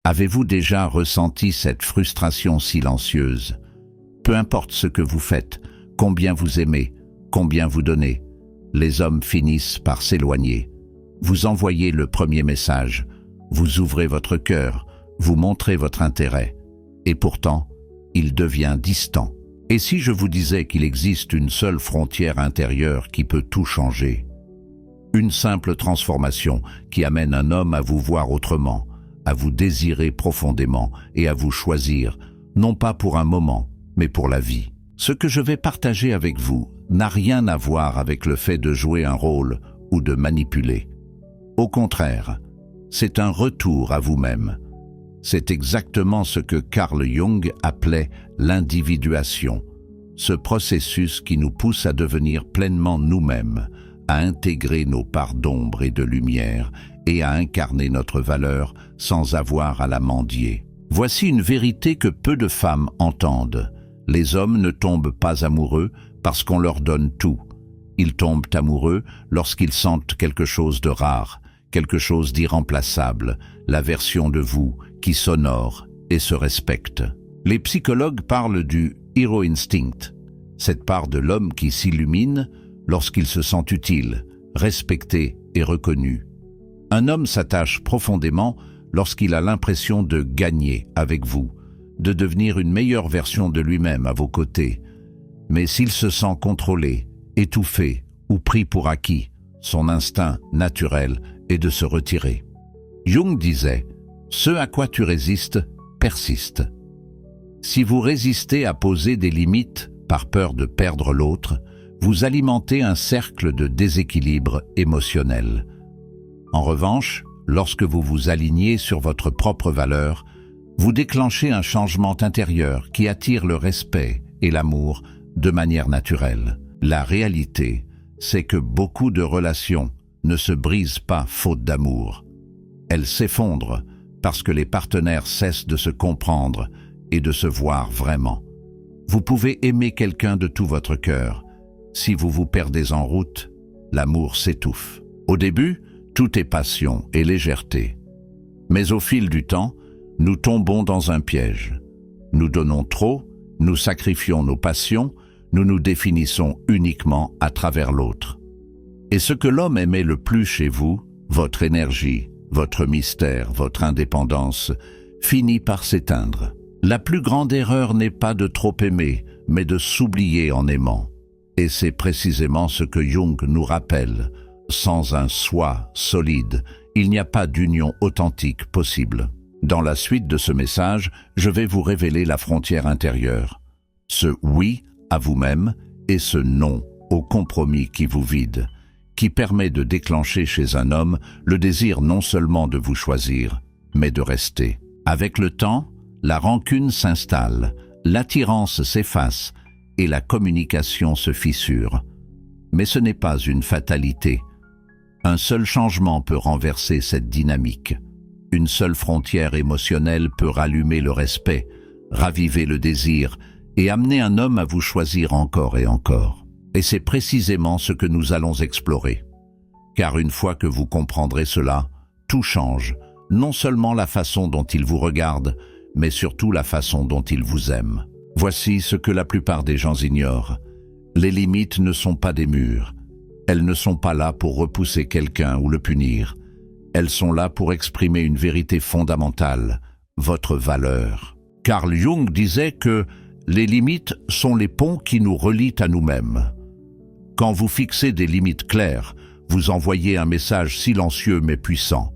Avez-vous déjà ressenti cette frustration silencieuse? Peu importe ce que vous faites, combien vous aimez, combien vous donnez, les hommes finissent par s'éloigner. Vous envoyez le premier message, vous ouvrez votre cœur, vous montrez votre intérêt, et pourtant, il devient distant. Et si je vous disais qu'il existe une seule frontière intérieure qui peut tout changer? Une simple transformation qui amène un homme à vous voir autrement, à vous désirer profondément et à vous choisir, non pas pour un moment, mais pour la vie. Ce que je vais partager avec vous n'a rien à voir avec le fait de jouer un rôle ou de manipuler. Au contraire, c'est un retour à vous-même. C'est exactement ce que Carl Jung appelait l'individuation, ce processus qui nous pousse à devenir pleinement nous-mêmes, à intégrer nos parts d'ombre et de lumière et à incarner notre valeur sans avoir à la mendier. Voici une vérité que peu de femmes entendent. Les hommes ne tombent pas amoureux parce qu'on leur donne tout. Ils tombent amoureux lorsqu'ils sentent quelque chose de rare, quelque chose d'irremplaçable, la version de vous qui s'honore et se respecte. Les psychologues parlent du hero instinct, cette part de l'homme qui s'illumine lorsqu'il se sent utile, respecté et reconnu. Un homme s'attache profondément lorsqu'il a l'impression de gagner avec vous, de devenir une meilleure version de lui-même à vos côtés. Mais s'il se sent contrôlé, étouffé ou pris pour acquis, son instinct naturel est de se retirer. Jung disait « Ce à quoi tu résistes persiste ». Si vous résistez à poser des limites par peur de perdre l'autre, vous alimentez un cercle de déséquilibre émotionnel. En revanche, lorsque vous vous alignez sur votre propre valeur, vous déclenchez un changement intérieur qui attire le respect et l'amour de manière naturelle. La réalité, c'est que beaucoup de relations ne se brisent pas faute d'amour. Elles s'effondrent parce que les partenaires cessent de se comprendre et de se voir vraiment. Vous pouvez aimer quelqu'un de tout votre cœur. Si vous vous perdez en route, l'amour s'étouffe. Au début, tout est passion et légèreté. Mais au fil du temps, nous tombons dans un piège. Nous donnons trop, nous sacrifions nos passions, nous nous définissons uniquement à travers l'autre. Et ce que l'homme aimait le plus chez vous, votre énergie, votre mystère, votre indépendance, finit par s'éteindre. La plus grande erreur n'est pas de trop aimer, mais de s'oublier en aimant. Et c'est précisément ce que Jung nous rappelle. Sans un soi solide, il n'y a pas d'union authentique possible. Dans la suite de ce message, je vais vous révéler la frontière intérieure. Ce oui à vous-même et ce non au compromis qui vous vide, qui permet de déclencher chez un homme le désir non seulement de vous choisir, mais de rester. Avec le temps, la rancune s'installe, l'attirance s'efface et la communication se fissure. Mais ce n'est pas une fatalité. Un seul changement peut renverser cette dynamique. Une seule frontière émotionnelle peut rallumer le respect, raviver le désir et amener un homme à vous choisir encore et encore. Et c'est précisément ce que nous allons explorer. Car une fois que vous comprendrez cela, tout change, non seulement la façon dont il vous regarde, mais surtout la façon dont il vous aime. Voici ce que la plupart des gens ignorent. Les limites ne sont pas des murs. Elles ne sont pas là pour repousser quelqu'un ou le punir. Elles sont là pour exprimer une vérité fondamentale, votre valeur. Carl Jung disait que les limites sont les ponts qui nous relient à nous-mêmes. Quand vous fixez des limites claires, vous envoyez un message silencieux mais puissant.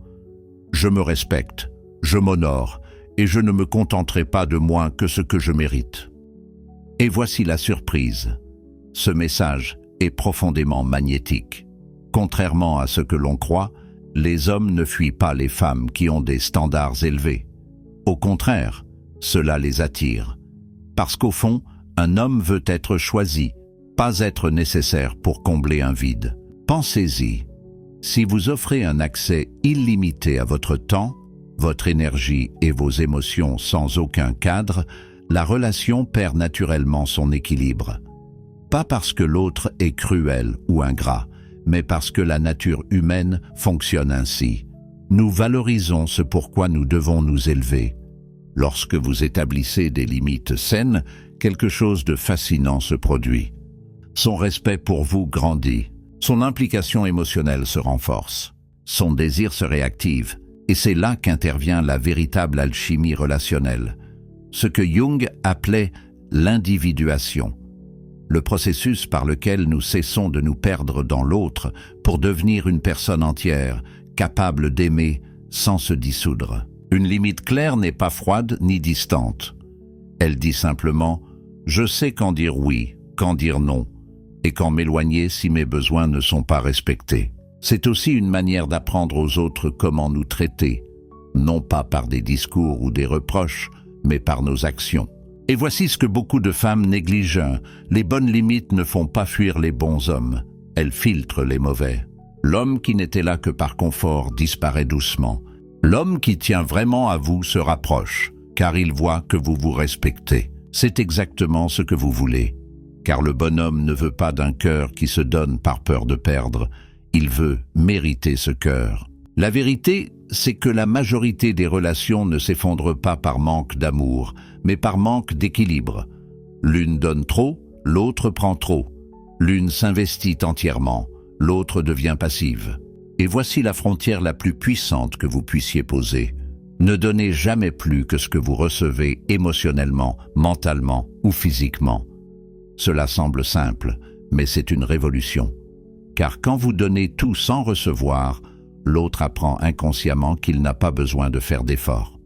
Je me respecte, je m'honore, et je ne me contenterai pas de moins que ce que je mérite. Et voici la surprise. Ce message est profondément magnétique. Contrairement à ce que l'on croit, les hommes ne fuient pas les femmes qui ont des standards élevés. Au contraire, cela les attire. Parce qu'au fond, un homme veut être choisi, pas être nécessaire pour combler un vide. Pensez-y. Si vous offrez un accès illimité à votre temps, votre énergie et vos émotions sans aucun cadre, la relation perd naturellement son équilibre. Pas parce que l'autre est cruel ou ingrat, mais parce que la nature humaine fonctionne ainsi. Nous valorisons ce pourquoi nous devons nous élever. Lorsque vous établissez des limites saines, quelque chose de fascinant se produit. Son respect pour vous grandit, son implication émotionnelle se renforce, son désir se réactive, et c'est là qu'intervient la véritable alchimie relationnelle, ce que Jung appelait l'individuation, le processus par lequel nous cessons de nous perdre dans l'autre pour devenir une personne entière, capable d'aimer sans se dissoudre. Une limite claire n'est pas froide ni distante. Elle dit simplement « je sais quand dire oui, quand dire non, et quand m'éloigner si mes besoins ne sont pas respectés ». C'est aussi une manière d'apprendre aux autres comment nous traiter, non pas par des discours ou des reproches, mais par nos actions. Et voici ce que beaucoup de femmes négligent. Les bonnes limites ne font pas fuir les bons hommes, elles filtrent les mauvais. L'homme qui n'était là que par confort disparaît doucement. L'homme qui tient vraiment à vous se rapproche, car il voit que vous vous respectez. C'est exactement ce que vous voulez, car le bonhomme ne veut pas d'un cœur qui se donne par peur de perdre, il veut mériter ce cœur. La vérité, c'est que la majorité des relations ne s'effondrent pas par manque d'amour, mais par manque d'équilibre. L'une donne trop, l'autre prend trop. L'une s'investit entièrement, l'autre devient passive. Et voici la frontière la plus puissante que vous puissiez poser. Ne donnez jamais plus que ce que vous recevez émotionnellement, mentalement ou physiquement. Cela semble simple, mais c'est une révolution. Car quand vous donnez tout sans recevoir, l'autre apprend inconsciemment qu'il n'a pas besoin de faire d'efforts.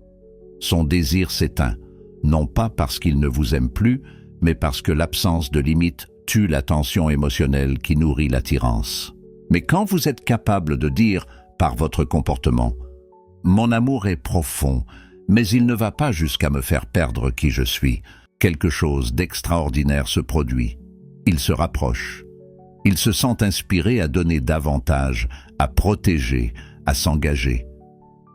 Son désir s'éteint, non pas parce qu'il ne vous aime plus, mais parce que l'absence de limite tue la tension émotionnelle qui nourrit l'attirance. Mais quand vous êtes capable de dire, par votre comportement, « Mon amour est profond, mais il ne va pas jusqu'à me faire perdre qui je suis », quelque chose d'extraordinaire se produit. Il se rapproche. Il se sent inspiré à donner davantage, à protéger, à s'engager.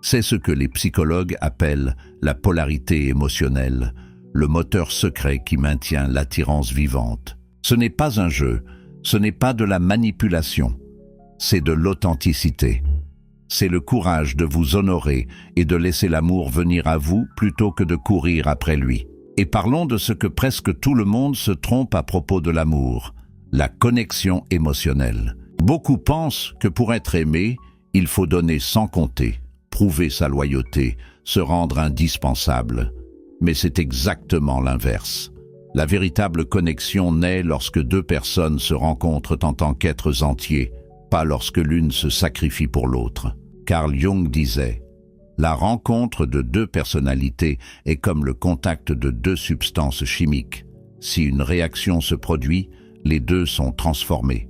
C'est ce que les psychologues appellent la polarité émotionnelle, le moteur secret qui maintient l'attirance vivante. Ce n'est pas un jeu, ce n'est pas de la manipulation. C'est de l'authenticité. C'est le courage de vous honorer et de laisser l'amour venir à vous plutôt que de courir après lui. Et parlons de ce que presque tout le monde se trompe à propos de l'amour, la connexion émotionnelle. Beaucoup pensent que pour être aimé, il faut donner sans compter, prouver sa loyauté, se rendre indispensable. Mais c'est exactement l'inverse. La véritable connexion naît lorsque deux personnes se rencontrent en tant qu'êtres entiers, pas lorsque l'une se sacrifie pour l'autre. Carl Jung disait « La rencontre de deux personnalités est comme le contact de deux substances chimiques. Si une réaction se produit, les deux sont transformés. »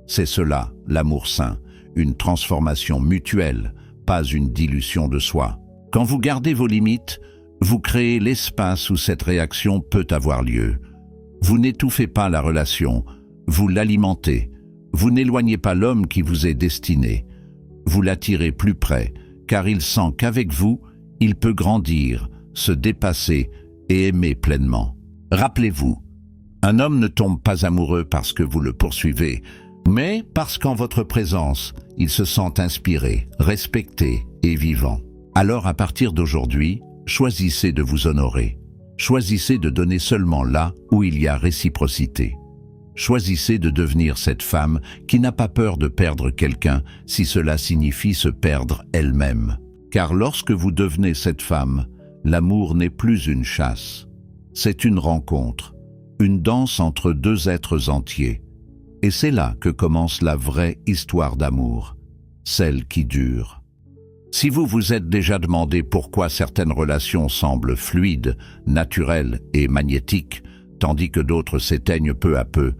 C'est cela, l'amour sain, une transformation mutuelle, pas une dilution de soi. Quand vous gardez vos limites, vous créez l'espace où cette réaction peut avoir lieu. Vous n'étouffez pas la relation, vous l'alimentez. Vous n'éloignez pas l'homme qui vous est destiné. Vous l'attirez plus près, car il sent qu'avec vous, il peut grandir, se dépasser et aimer pleinement. Rappelez-vous, un homme ne tombe pas amoureux parce que vous le poursuivez, mais parce qu'en votre présence, il se sent inspiré, respecté et vivant. Alors à partir d'aujourd'hui, choisissez de vous honorer. Choisissez de donner seulement là où il y a réciprocité. Choisissez de devenir cette femme qui n'a pas peur de perdre quelqu'un si cela signifie se perdre elle-même. Car lorsque vous devenez cette femme, l'amour n'est plus une chasse. C'est une rencontre, une danse entre deux êtres entiers. Et c'est là que commence la vraie histoire d'amour, celle qui dure. Si vous vous êtes déjà demandé pourquoi certaines relations semblent fluides, naturelles et magnétiques, tandis que d'autres s'éteignent peu à peu,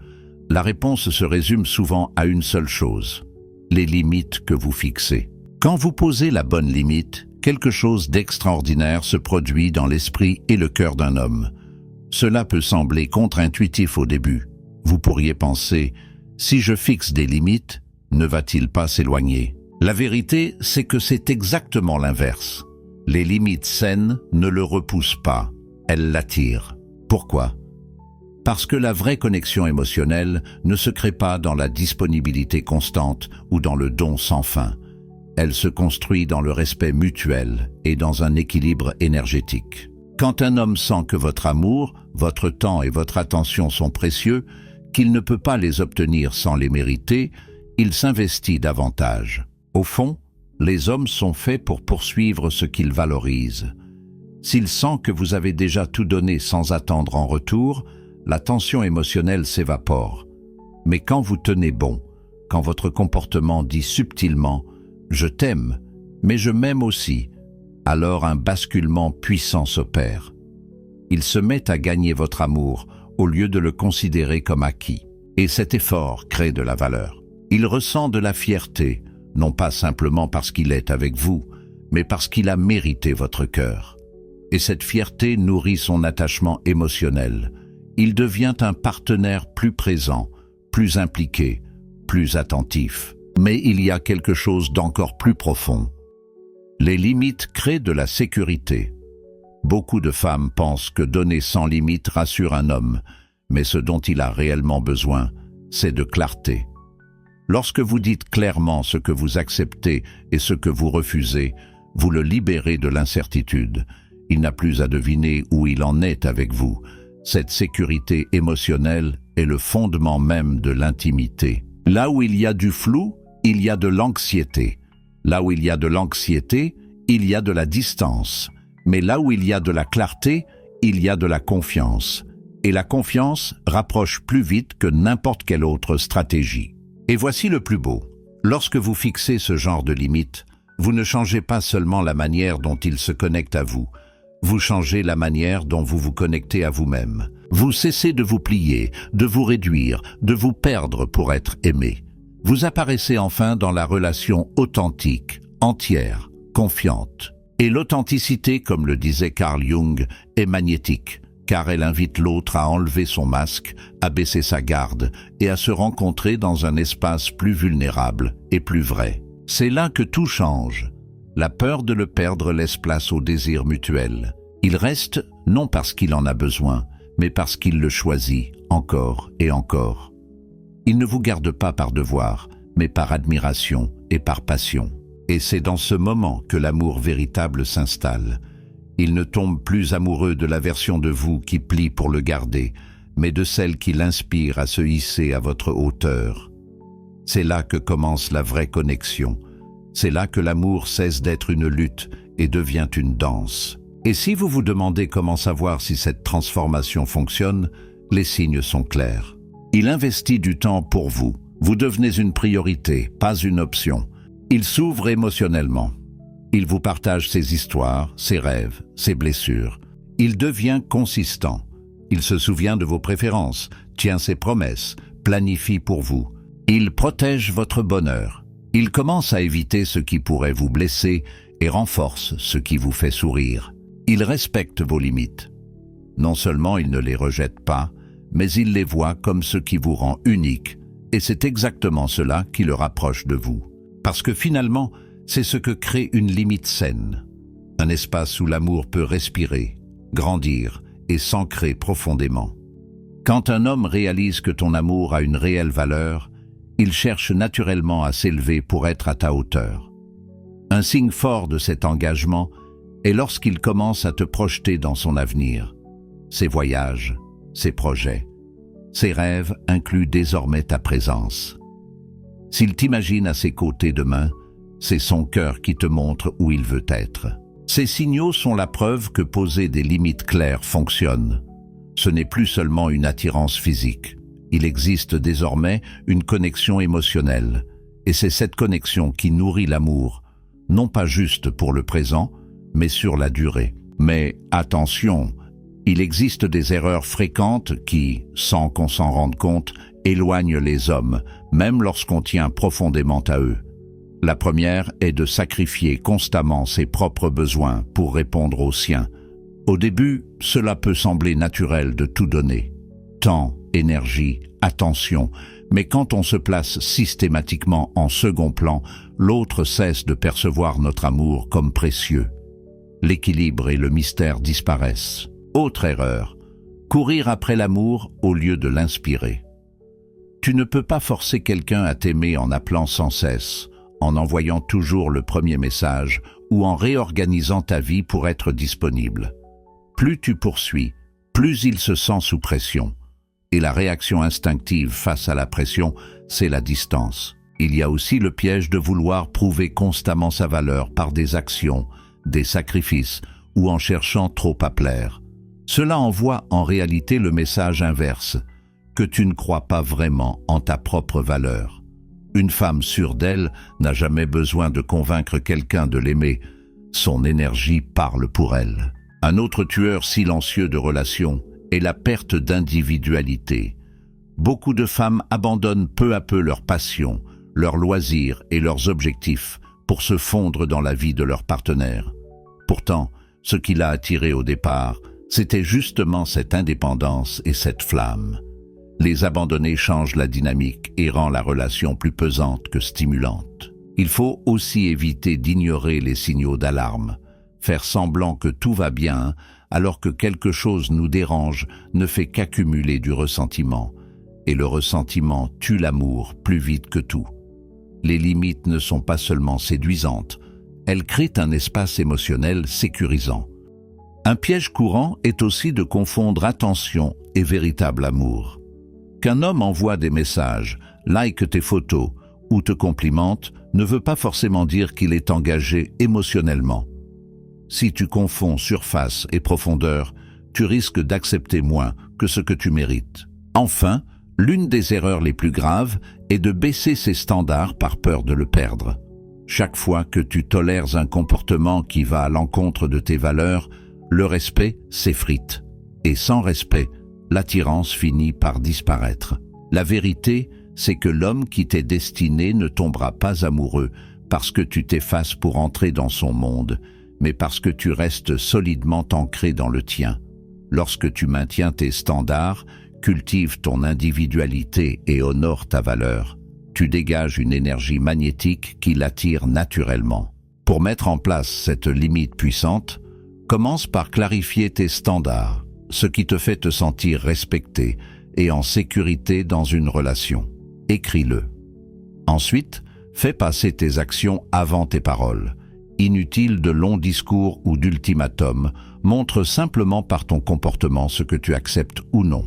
la réponse se résume souvent à une seule chose, les limites que vous fixez. Quand vous posez la bonne limite, quelque chose d'extraordinaire se produit dans l'esprit et le cœur d'un homme. Cela peut sembler contre-intuitif au début. Vous pourriez penser, si je fixe des limites, ne va-t-il pas s'éloigner? La vérité, c'est que c'est exactement l'inverse. Les limites saines ne le repoussent pas, elles l'attirent. Pourquoi? Parce que la vraie connexion émotionnelle ne se crée pas dans la disponibilité constante ou dans le don sans fin. Elle se construit dans le respect mutuel et dans un équilibre énergétique. Quand un homme sent que votre amour, votre temps et votre attention sont précieux, qu'il ne peut pas les obtenir sans les mériter, il s'investit davantage. Au fond, les hommes sont faits pour poursuivre ce qu'ils valorisent. S'il sent que vous avez déjà tout donné sans attendre en retour, la tension émotionnelle s'évapore. Mais quand vous tenez bon, quand votre comportement dit subtilement « je t'aime, mais je m'aime aussi », alors un basculement puissant s'opère. Il se met à gagner votre amour au lieu de le considérer comme acquis. Et cet effort crée de la valeur. Il ressent de la fierté, non pas simplement parce qu'il est avec vous, mais parce qu'il a mérité votre cœur. Et cette fierté nourrit son attachement émotionnel. Il devient un partenaire plus présent, plus impliqué, plus attentif. Mais il y a quelque chose d'encore plus profond. Les limites créent de la sécurité. Beaucoup de femmes pensent que donner sans limite rassure un homme, mais ce dont il a réellement besoin, c'est de clarté. Lorsque vous dites clairement ce que vous acceptez et ce que vous refusez, vous le libérez de l'incertitude. Il n'a plus à deviner où il en est avec vous. Cette sécurité émotionnelle est le fondement même de l'intimité. Là où il y a du flou, il y a de l'anxiété. Là où il y a de l'anxiété, il y a de la distance. Mais là où il y a de la clarté, il y a de la confiance. Et la confiance rapproche plus vite que n'importe quelle autre stratégie. Et voici le plus beau. Lorsque vous fixez ce genre de limites, vous ne changez pas seulement la manière dont il se connecte à vous, vous changez la manière dont vous vous connectez à vous-même. Vous cessez de vous plier, de vous réduire, de vous perdre pour être aimé. Vous apparaissez enfin dans la relation authentique, entière, confiante. Et l'authenticité, comme le disait Carl Jung, est magnétique, car elle invite l'autre à enlever son masque, à baisser sa garde et à se rencontrer dans un espace plus vulnérable et plus vrai. C'est là que tout change. La peur de le perdre laisse place au désir mutuel. Il reste, non parce qu'il en a besoin, mais parce qu'il le choisit, encore et encore. Il ne vous garde pas par devoir, mais par admiration et par passion. Et c'est dans ce moment que l'amour véritable s'installe. Il ne tombe plus amoureux de la version de vous qui plie pour le garder, mais de celle qui l'inspire à se hisser à votre hauteur. C'est là que commence la vraie connexion. C'est là que l'amour cesse d'être une lutte et devient une danse. Et si vous vous demandez comment savoir si cette transformation fonctionne, les signes sont clairs. Il investit du temps pour vous. Vous devenez une priorité, pas une option. Il s'ouvre émotionnellement. Il vous partage ses histoires, ses rêves, ses blessures. Il devient consistant. Il se souvient de vos préférences, tient ses promesses, planifie pour vous. Il protège votre bonheur. Il commence à éviter ce qui pourrait vous blesser et renforce ce qui vous fait sourire. Il respecte vos limites. Non seulement il ne les rejette pas, mais il les voit comme ce qui vous rend unique, et c'est exactement cela qui le rapproche de vous. Parce que finalement, c'est ce que crée une limite saine. Un espace où l'amour peut respirer, grandir et s'ancrer profondément. Quand un homme réalise que ton amour a une réelle valeur, il cherche naturellement à s'élever pour être à ta hauteur. Un signe fort de cet engagement est lorsqu'il commence à te projeter dans son avenir. Ses voyages, ses projets, ses rêves incluent désormais ta présence. S'il t'imagine à ses côtés demain, c'est son cœur qui te montre où il veut être. Ces signaux sont la preuve que poser des limites claires fonctionne. Ce n'est plus seulement une attirance physique. Il existe désormais une connexion émotionnelle. Et c'est cette connexion qui nourrit l'amour, non pas juste pour le présent, mais sur la durée. Mais attention, il existe des erreurs fréquentes qui, sans qu'on s'en rende compte, éloignent les hommes, même lorsqu'on tient profondément à eux. La première est de sacrifier constamment ses propres besoins pour répondre aux siens. Au début, cela peut sembler naturel de tout donner. Temps, énergie, attention, mais quand on se place systématiquement en second plan, l'autre cesse de percevoir notre amour comme précieux. L'équilibre et le mystère disparaissent. Autre erreur, courir après l'amour au lieu de l'inspirer. Tu ne peux pas forcer quelqu'un à t'aimer en appelant sans cesse, en envoyant toujours le premier message ou en réorganisant ta vie pour être disponible. Plus tu poursuis, plus il se sent sous pression. Et la réaction instinctive face à la pression, c'est la distance. Il y a aussi le piège de vouloir prouver constamment sa valeur par des actions, des sacrifices ou en cherchant trop à plaire. Cela envoie en réalité le message inverse, que tu ne crois pas vraiment en ta propre valeur. Une femme sûre d'elle n'a jamais besoin de convaincre quelqu'un de l'aimer. Son énergie parle pour elle. Un autre tueur silencieux de relations est la perte d'individualité. Beaucoup de femmes abandonnent peu à peu leurs passions, leurs loisirs et leurs objectifs pour se fondre dans la vie de leur partenaire. Pourtant, ce qui l'a attiré au départ, c'était justement cette indépendance et cette flamme. Les abandonner change la dynamique et rend la relation plus pesante que stimulante. Il faut aussi éviter d'ignorer les signaux d'alarme. Faire semblant que tout va bien alors que quelque chose nous dérange ne fait qu'accumuler du ressentiment. Et le ressentiment tue l'amour plus vite que tout. Les limites ne sont pas seulement séduisantes, elles créent un espace émotionnel sécurisant. Un piège courant est aussi de confondre attention et véritable amour. Qu'un homme envoie des messages, like tes photos ou te complimente ne veut pas forcément dire qu'il est engagé émotionnellement. Si tu confonds surface et profondeur, tu risques d'accepter moins que ce que tu mérites. Enfin, l'une des erreurs les plus graves est de baisser ses standards par peur de le perdre. Chaque fois que tu tolères un comportement qui va à l'encontre de tes valeurs, le respect s'effrite. Et sans respect, l'attirance finit par disparaître. La vérité, c'est que l'homme qui t'est destiné ne tombera pas amoureux parce que tu t'effaces pour entrer dans son monde, mais parce que tu restes solidement ancré dans le tien. Lorsque tu maintiens tes standards, cultives ton individualité et honores ta valeur, tu dégages une énergie magnétique qui l'attire naturellement. Pour mettre en place cette limite puissante, commence par clarifier tes standards, ce qui te fait te sentir respecté et en sécurité dans une relation. Écris-le. Ensuite, fais passer tes actions avant tes paroles. Inutile de longs discours ou d'ultimatums, montre simplement par ton comportement ce que tu acceptes ou non.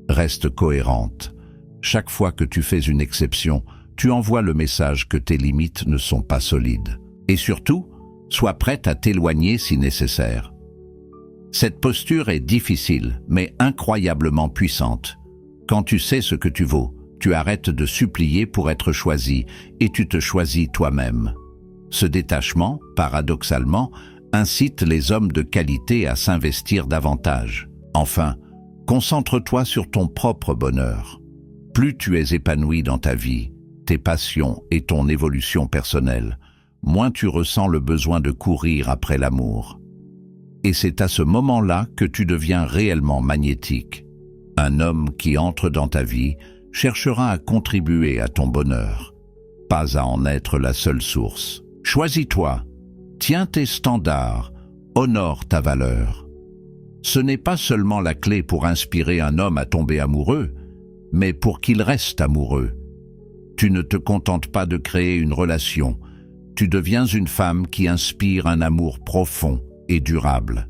Reste cohérente. Chaque fois que tu fais une exception, tu envoies le message que tes limites ne sont pas solides. Et surtout, sois prête à t'éloigner si nécessaire. Cette posture est difficile, mais incroyablement puissante. Quand tu sais ce que tu vaux, tu arrêtes de supplier pour être choisi et tu te choisis toi-même. Ce détachement, paradoxalement, incite les hommes de qualité à s'investir davantage. Enfin, concentre-toi sur ton propre bonheur. Plus tu es épanoui dans ta vie, tes passions et ton évolution personnelle, moins tu ressens le besoin de courir après l'amour. Et c'est à ce moment-là que tu deviens réellement magnétique. Un homme qui entre dans ta vie cherchera à contribuer à ton bonheur, pas à en être la seule source. Choisis-toi, tiens tes standards, honore ta valeur. Ce n'est pas seulement la clé pour inspirer un homme à tomber amoureux, mais pour qu'il reste amoureux. Tu ne te contentes pas de créer une relation, tu deviens une femme qui inspire un amour profond et durable.